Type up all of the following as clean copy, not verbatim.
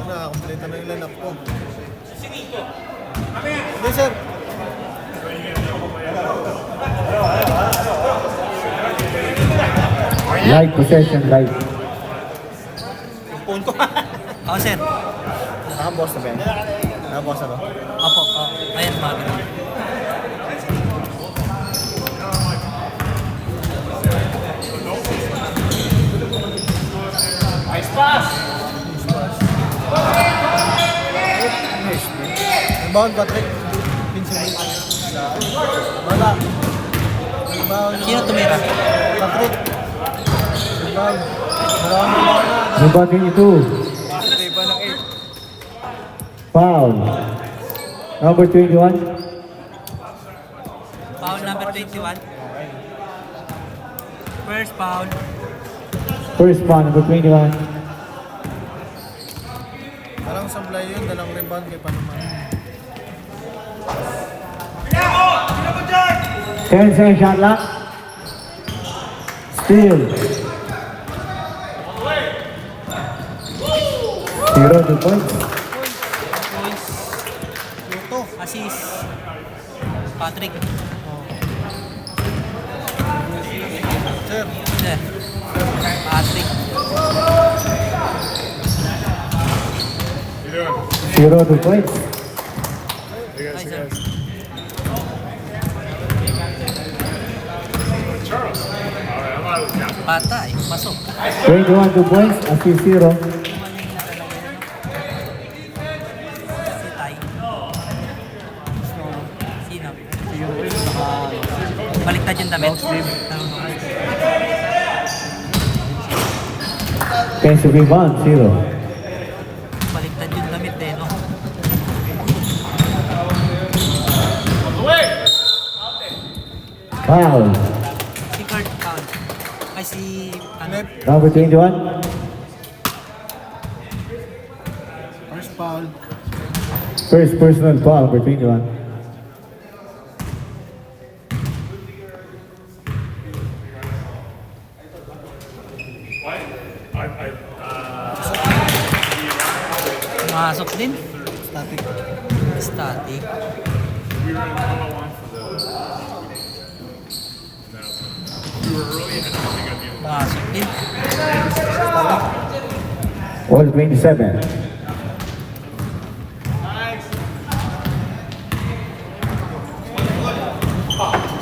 na, kompleto na yung lineup ko. Hindi, sir. Live possession, live. Yung phone ko. Oo, sir. Nakaboss na ba yan? Nakaboss na ba? Opo, ayan, bago. Nice pass! Rebound, Patrick. Pinsin mo. Wala. Rebound. Sino tumira? Patrick. Rebound. Rebound mo na. Number 22. Rebound ng 8. Foul. Number 21. Foul number 21. First foul. First foul, number 21. Parang sablay yun, dalang rebound kay Panama. 10-second shot clock. Steal. 0 points. Points. Luto. Assist. Patrick. Sir. Sir. Patrick. 0 points. Ay, sir. Patay. Pasok. 21 points. Assist 0. Si Tay. Sino? Baliktad yung damit. Defensive rebound 0. Baliktad yung damit eh, no? Foul. Si Kurt foul. Ay, si... Ano? Number 21. First foul. First personal foul, number 21. Masok din. Static. Static. Masok din. All 27.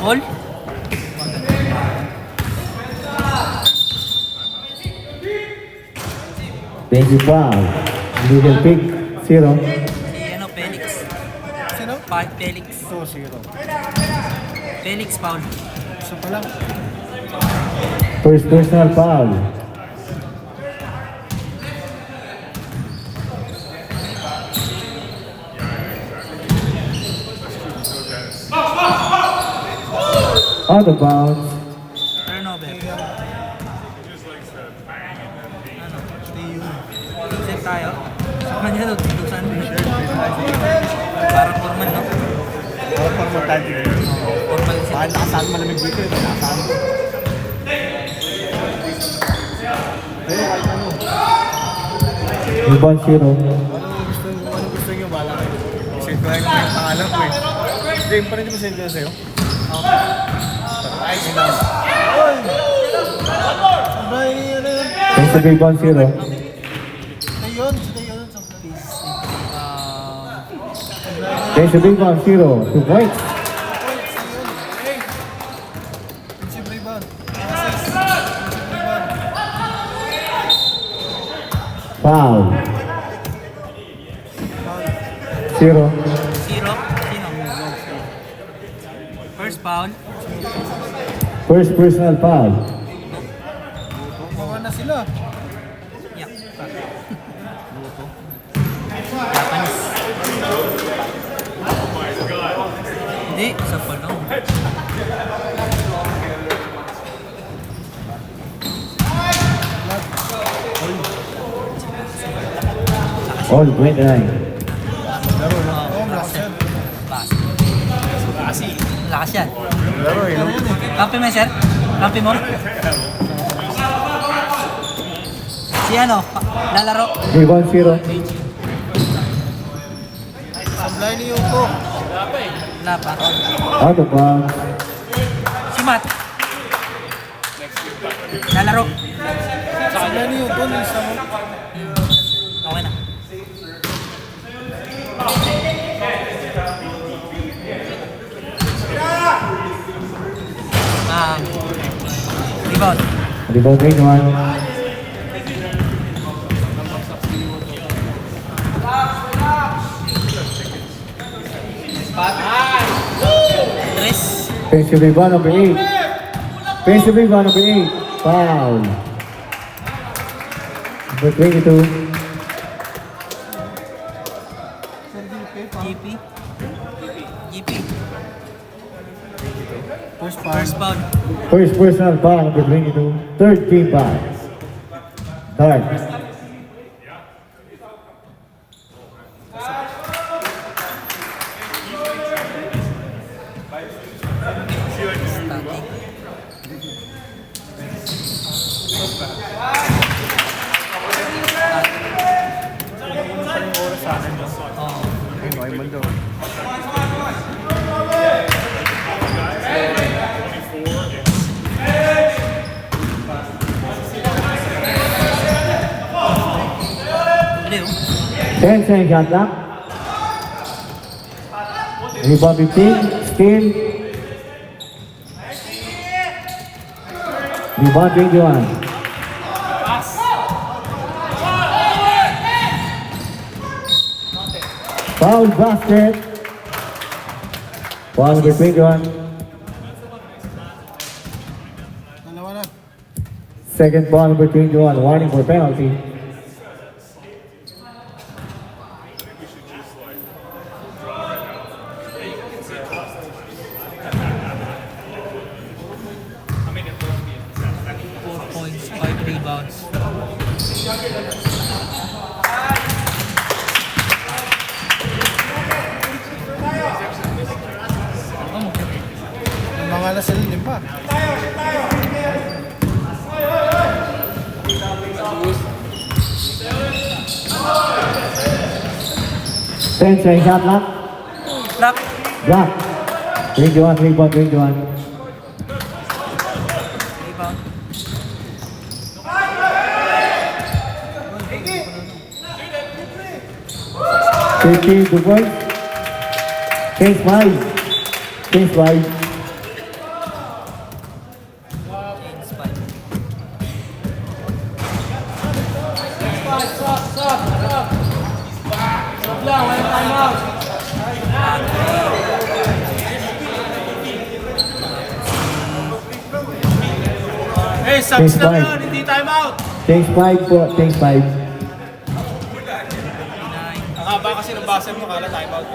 All? Defensive foul. Little pick 0. Si ano, Felix. Sino? Felix. Ito, 0. Felix foul. Isa pa lang. First personal foul. Out of bounds. Turnover. Ano? Set tayo. Sa kanya to, tutusan. Parang formal, no? Ako pang mortality. Formal set. Bakit nakasaan malamig dito eh? Nakasaan. Ayun, kahit ano. Rebound 0. Ano gusto nyo? Bala kayo. Send ko lang yung pangalan ko eh. Game pa rin di ba send ko na sa'yo? Ay, sila. Oy! Sabay, ano yun? Defensive rebound 0. Ayun, sila yun. Defensive rebound 0. 2 points. Defensive rebound. Assist. Defensive rebound. Foul. 0. Zero. Sino? First foul. First personal foul. Baka na sila. Yeah. Japanese. Hindi, sa palong. All 29. Laro na. Oo, lakas yan. Lakas yan. Laro eh. no? Kampi mo, sir? Kampi mo? Si ano? Lalaro? Rebound 0. Line yung po. Wala pa. Out of bounds. Si Matt. Lalaro. Line yung po. Okay na. Rebound. Rebound range 1. Tres. Offensive rebound number 8. Offensive rebound number 8. Foul. Number 22. GP. GP. First First bound. First personal foul number 22. Third team foul. Start. Ay, mundo. Ano yun? 10 second shot clock. Rebound 15. Steal. Rebound 21. Foul basket. Foul number 21. Dalawa na. Second ball number 21. Warning for penalty. Four points, 5 rebounds. Yung mga nasa din pa. Ten second shot clock. Lock. Block. 21. Rebound 21. Rebound. 15 to point. Change 5. Change 5. James 5. Eh, subs lang yun, hindi time out. Change 5 po. Change 5. 9. Ang haba kasi ng base mo, kala time out.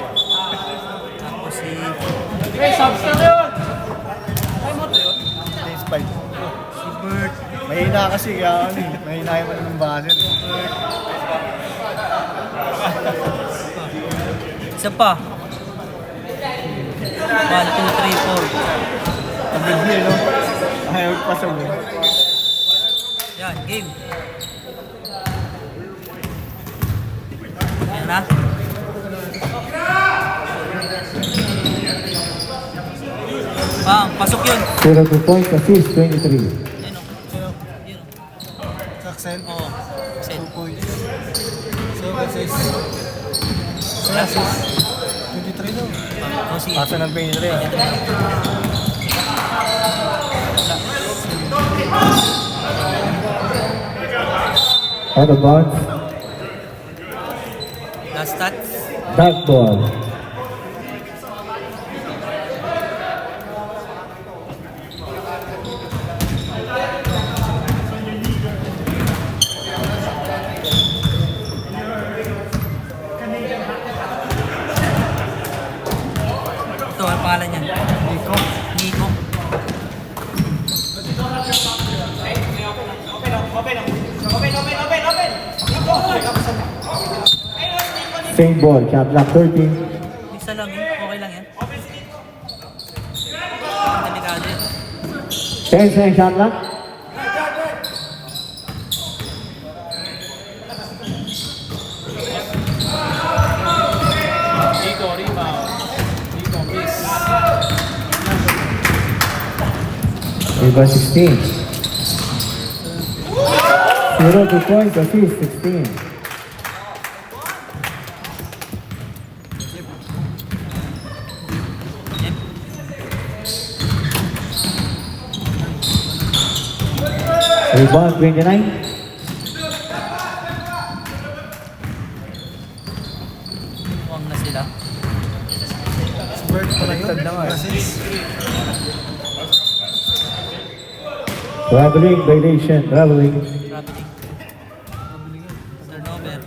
Tapos si Eh, subs lang yun. Time out yun. Days 5. si Bert. Mahina kasi, kaya ano eh. Mahina yung ano ng base. Isa pa. 1, 2, 3, 4. Ang bigli, no? Ayaw pa sa mo. Yan, game. Yan na. Bang, pasok yun. 0 to point. Assist 23. Ayun o. Yun o. Saksel. Oo. Send. 2 points. 7 assists. 7 assists. 23 daw. O si Pasa ng 23. Out of bounds. last stats. Dark ball. Ito, ang pangalan niya? Nico. Nico. Same ball. Shot clock 13. Isa lang yun. Okay lang yan. Ang delikado yun. 10 second shot clock. Nico. Rebound 16. 0 2 points, assist 16. Rebound 29. Huwag na sila. Bird pala yun. Assist. Traveling violation, traveling. Traveling. Turnover.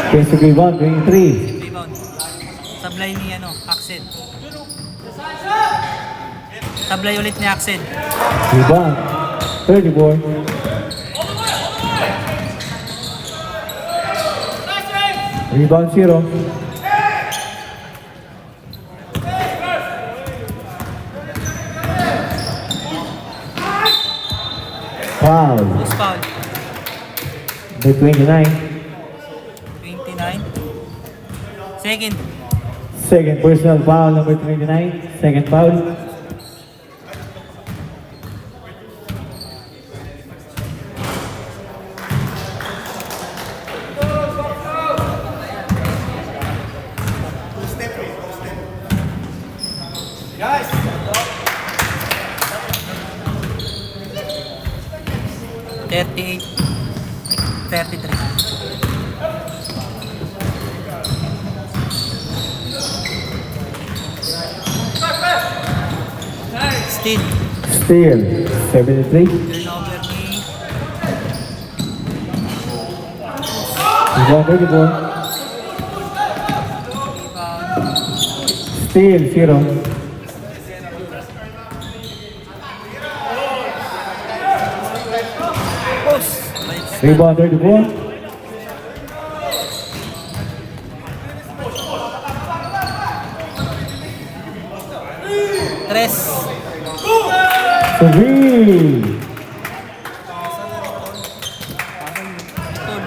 Defensive rebound 23. Rebound. Sablay ni Axel. Sablay ulit ni Axel. Rebound 34. Rebound 0. Foul. Who's foul? The 29. 29. Second. Second personal foul, number 29. Second foul. Guys! 38. 33. Still. Steal 73. Turnover ni Rebound 34. rebound. Steal 0. Post. Rebound 34. Tres. Three. Tul.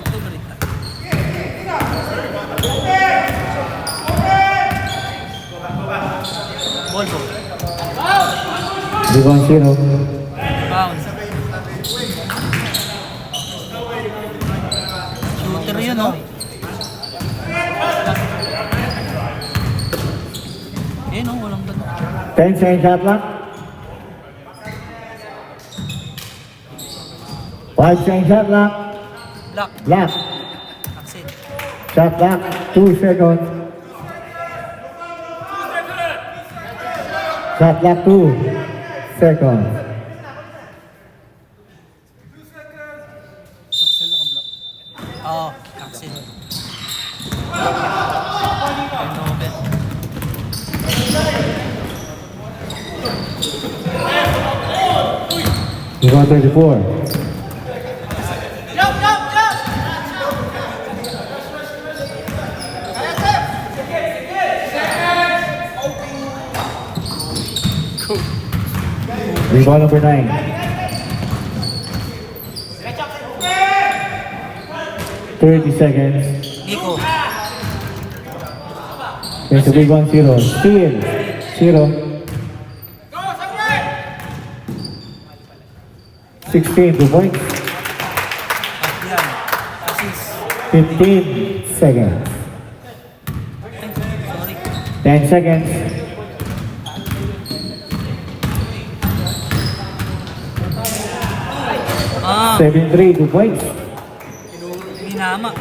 Tul ulit. Ball ball. Rebound 0. Bound. Shooter yun, oh. Eh, no, walang ganun. 10 second shot clock. 5 second shot clock. Block. Block. Axel. Shot clock. 2 seconds. Shot clock 2 seconds. Oo, Axel. Turnover. Rebound 34. Rebound number 9. 30 seconds. Nico. There's a rebound 0. Steal 0. 16 2 points. Yan. Assist. 15 seconds. Sorry. 10 seconds. Ah, 7-3 2 points. hinama.